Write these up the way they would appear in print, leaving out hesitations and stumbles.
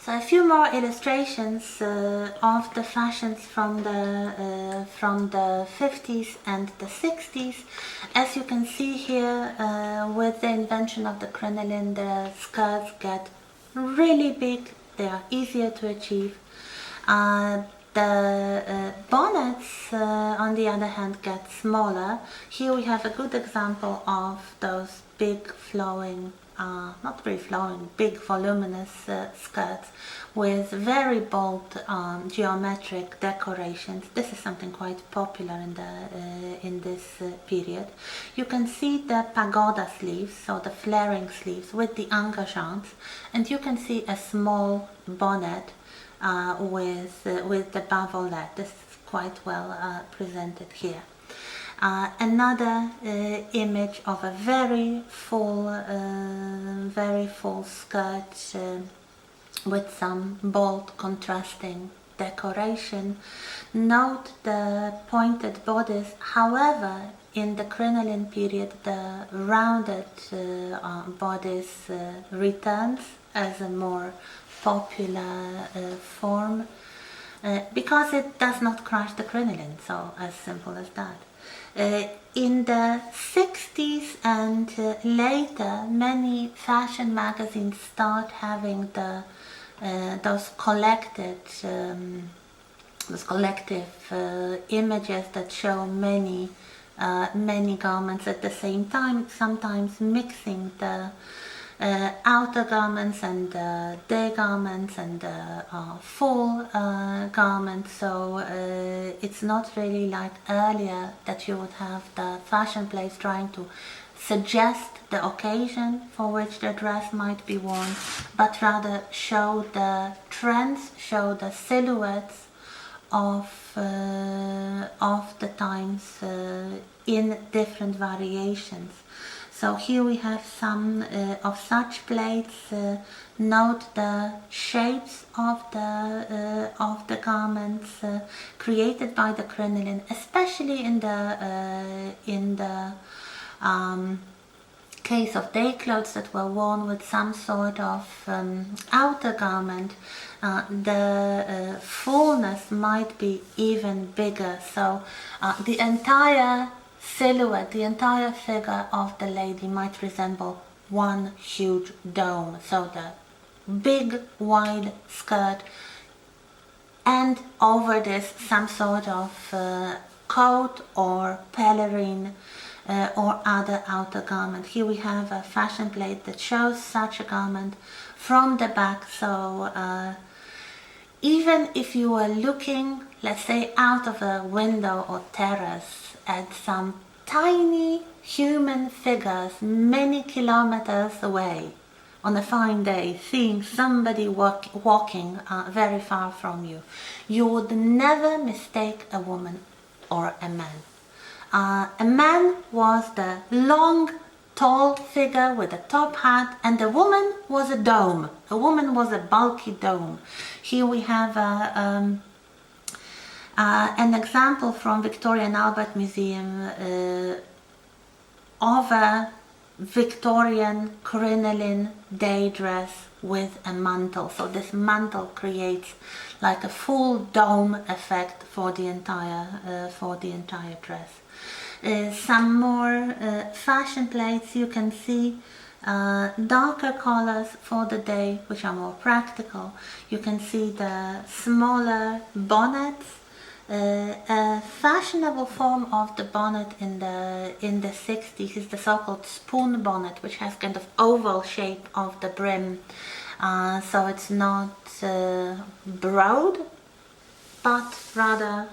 So a few more illustrations of the fashions from the 50s and the 60s. As you can see here, with the invention of the crinoline, the skirts get really big. They are easier to achieve. The bonnets, on the other hand, get smaller. Here we have a good example of those big flowing, not very flowing, big voluminous skirts with very bold geometric decorations. This is something quite popular in this period. You can see the pagoda sleeves, so the flaring sleeves with the engageants, and you can see a small bonnet with the bavolet. This is quite well presented here. Another image of a very full skirt with some bold contrasting decoration. Note the pointed bodice. However, in the crinoline period, the rounded bodice returns as a more popular form because it does not crush the crinoline, so as simple as that. In the 60s and later, many fashion magazines start having those collective images that show many garments at the same time, sometimes mixing the outer garments and day garments and full garments. So it's not really like earlier that you would have the fashion plates trying to suggest the occasion for which the dress might be worn, but rather show the trends, show the silhouettes of the times in different variations. So here we have some of such plates. Note the shapes of the garments created by the crinoline, especially in the case of day clothes that were worn with some sort of outer garment. The fullness might be even bigger. So the entire silhouette, the entire figure of the lady might resemble one huge dome. So the big wide skirt and over this some sort of coat or pelerine or other outer garment. Here we have a fashion plate that shows such a garment from the back. So even if you were looking, let's say, out of a window or terrace at some tiny human figures many kilometers away on a fine day, seeing somebody walking very far from you, you would never mistake a woman or a man. A man was the long, tall figure with a top hat, and a woman was a dome. A woman was a bulky dome. Here we have an example from Victoria and Albert Museum of a Victorian crinoline day dress with a mantle. So this mantle creates like a full dome effect for the entire dress. Some more fashion plates. You can see darker colors for the day, which are more practical. You can see the smaller bonnets. A fashionable form of the bonnet in the 60s is the so-called spoon bonnet, which has kind of oval shape of the brim, so it's not broad, but rather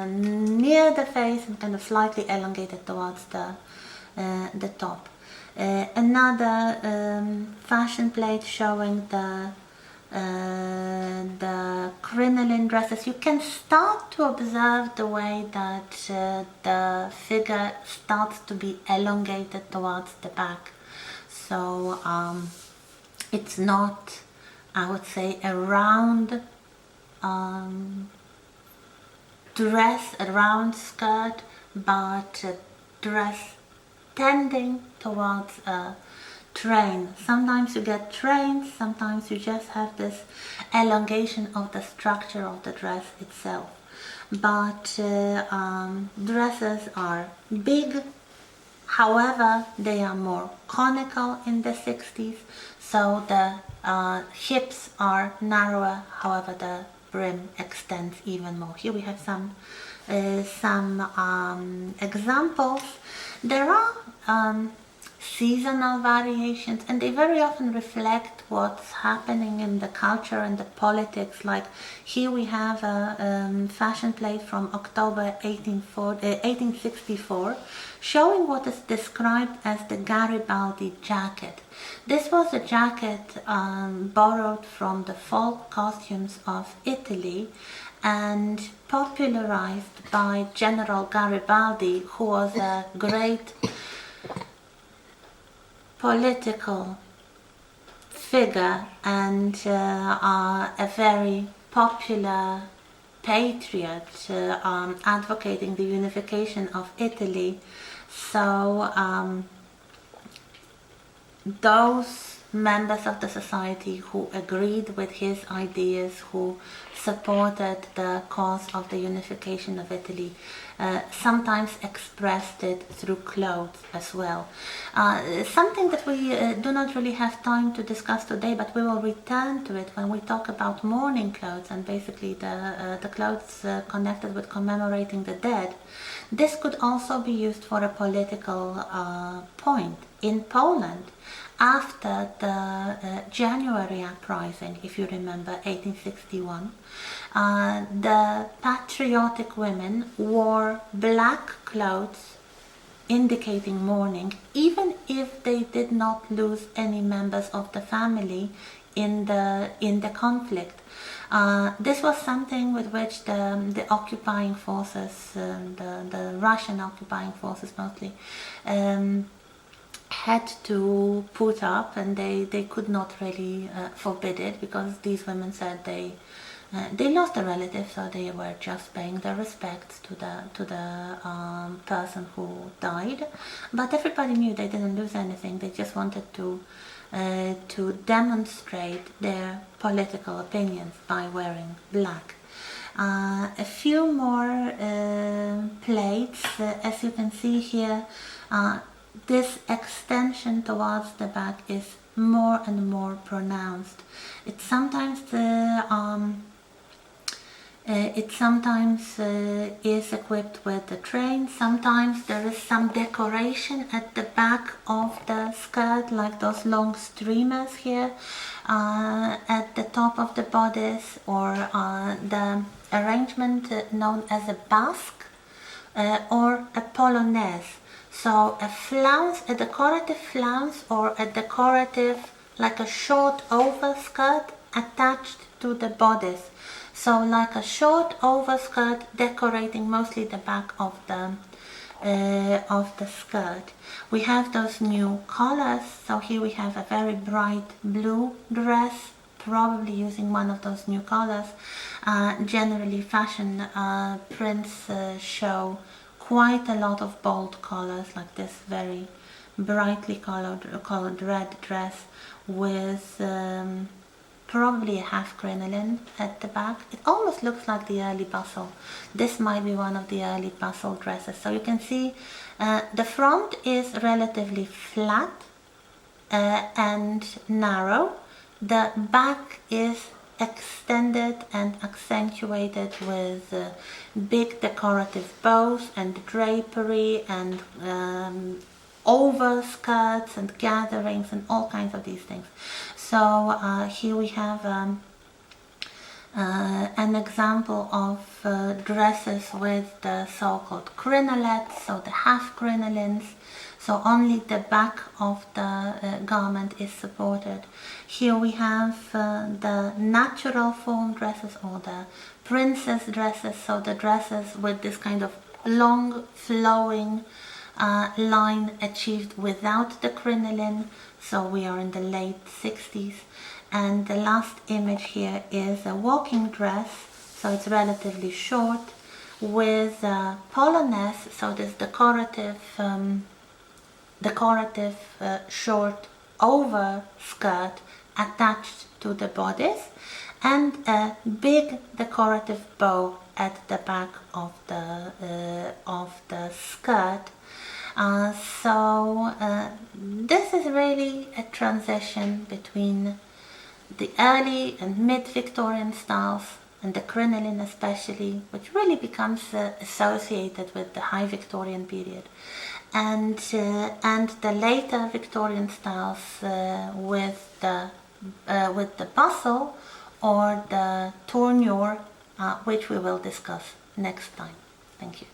near the face and kind of slightly elongated towards the top. Another fashion plate showing the crinoline dresses. You can start to observe the way that the figure starts to be elongated towards the back. So it's not, I would say, a round dress, a round skirt, but a dress tending towards a train. Sometimes you get trains, sometimes you just have this elongation of the structure of the dress itself. But dresses are big, however they are more conical in the 60s, so the hips are narrower, however the brim extends even more. Here we have some examples. There are seasonal variations, and they very often reflect what's happening in the culture and the politics. Like here we have a fashion plate from October 1864 showing what is described as the Garibaldi jacket. This was a jacket borrowed from the folk costumes of Italy and popularized by General Garibaldi, who was a great political figure and a very popular patriot, advocating the unification of Italy. So those members of the society who agreed with his ideas, who supported the cause of the unification of Italy, sometimes expressed it through clothes as well. Something that we do not really have time to discuss today, but we will return to it when we talk about mourning clothes and basically the clothes connected with commemorating the dead. This could also be used for a political point. In Poland, after the January uprising, if you remember, 1861, the patriotic women wore black clothes indicating mourning, even if they did not lose any members of the family in the conflict. This was something with which the occupying forces, the Russian occupying forces mostly, had to put up, and they could not really forbid it, because these women said they lost a relative, so they were just paying their respects to the person who died. But everybody knew they didn't lose anything. They just wanted to demonstrate their political opinions by wearing black. A few more plates, as you can see here. This extension towards the back is more and more pronounced. It sometimes is equipped with a train. Sometimes there is some decoration at the back of the skirt, like those long streamers here at the top of the bodice, or the arrangement known as a basque or a polonaise. So a flounce, a decorative flounce, or a decorative, like a short overskirt attached to the bodice. So like a short overskirt decorating mostly the back of the skirt. We have those new colors. So here we have a very bright blue dress, probably using one of those new colors. Generally fashion prints show quite a lot of bold colors, like this very brightly colored red dress with probably a half crinoline at the back. It almost looks like the early bustle. This might be one of the early bustle dresses. So you can see the front is relatively flat and narrow. The back is extended and accentuated with big decorative bows and drapery and overskirts and gatherings and all kinds of these things. So here we have an example of dresses with the so-called crinolets, so the half crinolines. So only the back of the garment is supported. Here we have the natural form dresses, or the princess dresses, so the dresses with this kind of long flowing line achieved without the crinoline. So we are in the late 60s. And the last image here is a walking dress, so it's relatively short, with a polonaise, so this decorative short overskirt attached to the bodice, and a big decorative bow at the back of the skirt. This is really a transition between the early and mid-Victorian styles, and the crinoline especially, which really becomes associated with the High Victorian period, and the later Victorian styles with the bustle or the tournure, which we will discuss next time. Thank you.